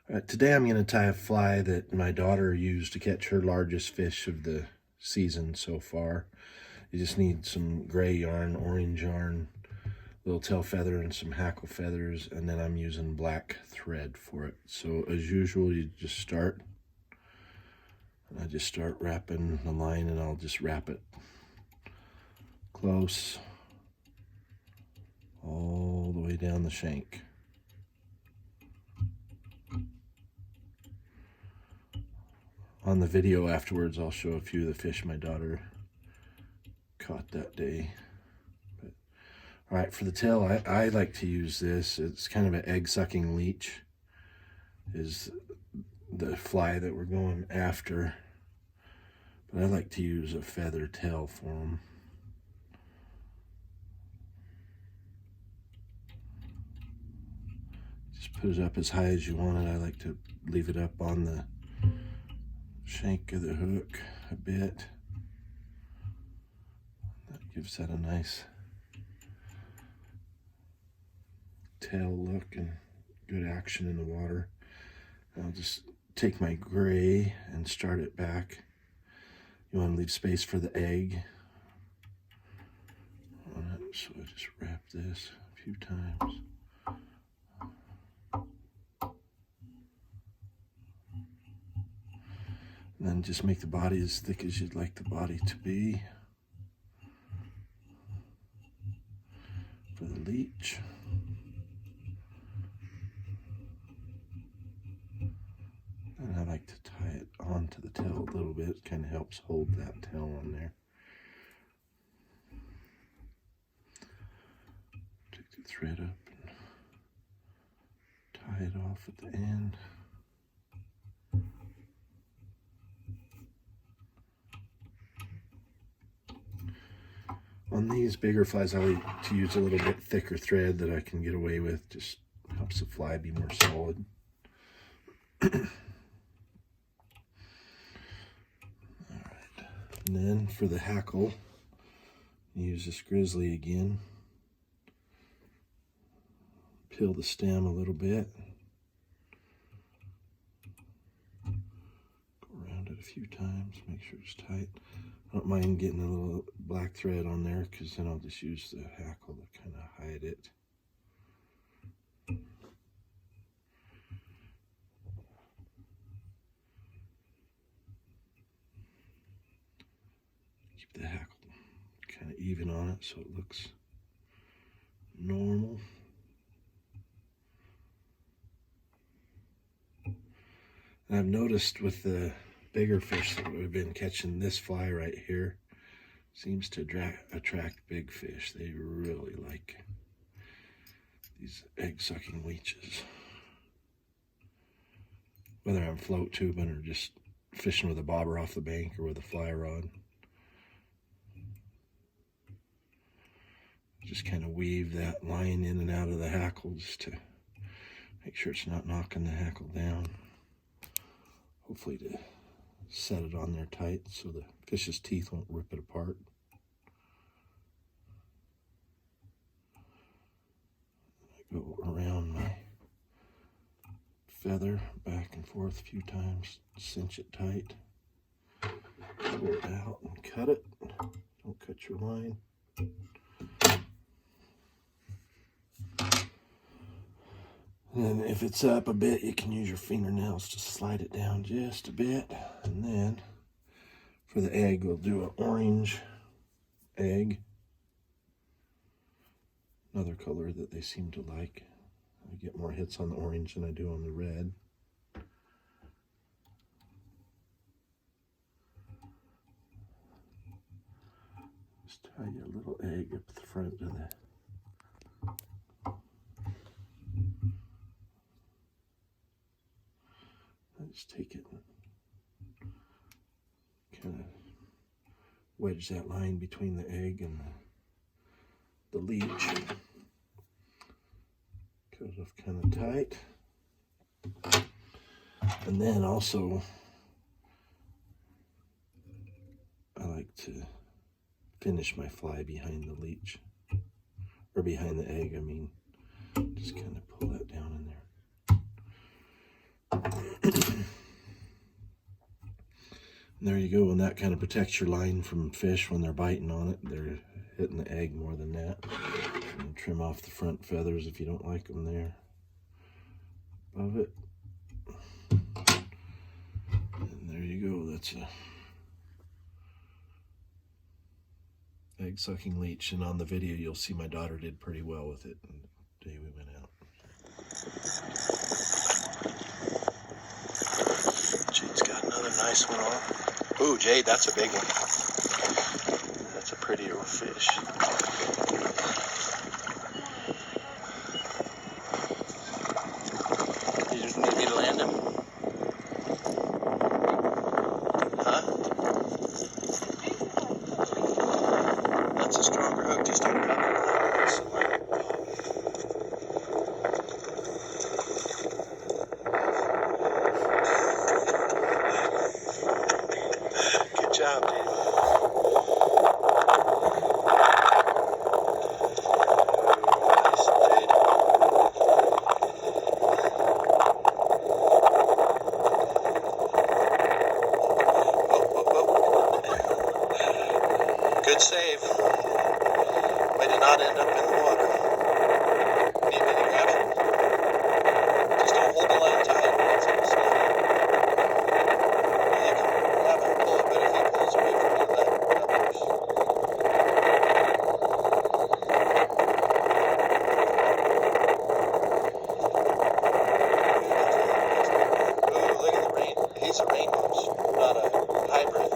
Today I'm going to tie a fly that my daughter used to catch her largest fish of the season so far. You just need some gray yarn, orange yarn, little tail feather, and some hackle feathers, and then I'm using black thread for it. So as usual, you just start, and I just start wrapping the line, and I'll just wrap it close all the way down the shank. On the video afterwards, I'll show a few of the fish my daughter caught that day. All right, for the tail, I like to use this. It's kind of an egg-sucking leech is the fly that we're going after. But I like to use a feather tail for them. Just put it up as high as you want it. I like to leave it up on the shank of the hook a bit. That gives that a nice tail look and good action in the water. I'll just take my gray and start it back. You want to leave space for the egg on it, so I just wrap this a few times. And then just make the body as thick as you'd like the body to be for the leech. And I like to tie it onto the tail a little bit. It kind of helps hold that tail on there. Take the thread up and tie it off at the end. On these bigger flies, I like to use a little bit thicker thread that I can get away with. Just helps the fly be more solid. And then for the hackle, use this grizzly again. Peel the stem a little bit. Go around it a few times, make sure it's tight. I don't mind getting a little black thread on there because then I'll just use the hackle to kind of hide it. Keep the hackle kind of even on it so it looks normal. And I've noticed with the bigger fish that we've been catching, this fly right here seems to attract big fish. They really like these egg-sucking leeches. Whether I'm float tubing or just fishing with a bobber off the bank or with a fly rod. Just kind of weave that line in and out of the hackle just to make sure it's not knocking the hackle down. Hopefully to set it on there tight so the fish's teeth won't rip it apart. I go around my feather back and forth a few times, cinch it tight, pull it out and cut it. Don't cut your line. And then if it's up a bit, you can use your fingernails to slide it down just a bit. And then for the egg, we'll do an orange egg. Another color that they seem to like. I get more hits on the orange than I do on the red. Just tie you a little egg up the front of the just take it and kind of wedge that line between the egg and the leech. Cut it off kind of tight. And then also, I like to finish my fly behind the leech, or behind the egg, I mean. Just kind of pull that down in there. There you go, and that kind of protects your line from fish when they're biting on it. They're hitting the egg more than that. And trim off the front feathers if you don't like them there above it. And there you go, that's a egg sucking leech. And on the video you'll see my daughter did pretty well with it the day we went out. Jade's got another nice one on. Ooh, Jade, that's a big one. That's a prettier fish. You just need me to land him? Huh? That's a stronger hook, just don't cut it. Good job, Jade. Good save. Way to not end up in the water. Need me to grab it? Just don't hold the line tight. It's in the snap. You can grab it and pull it, but if he pulls away from you, let others. Ooh, look at the rain. He's a rainbow, not a hybrid.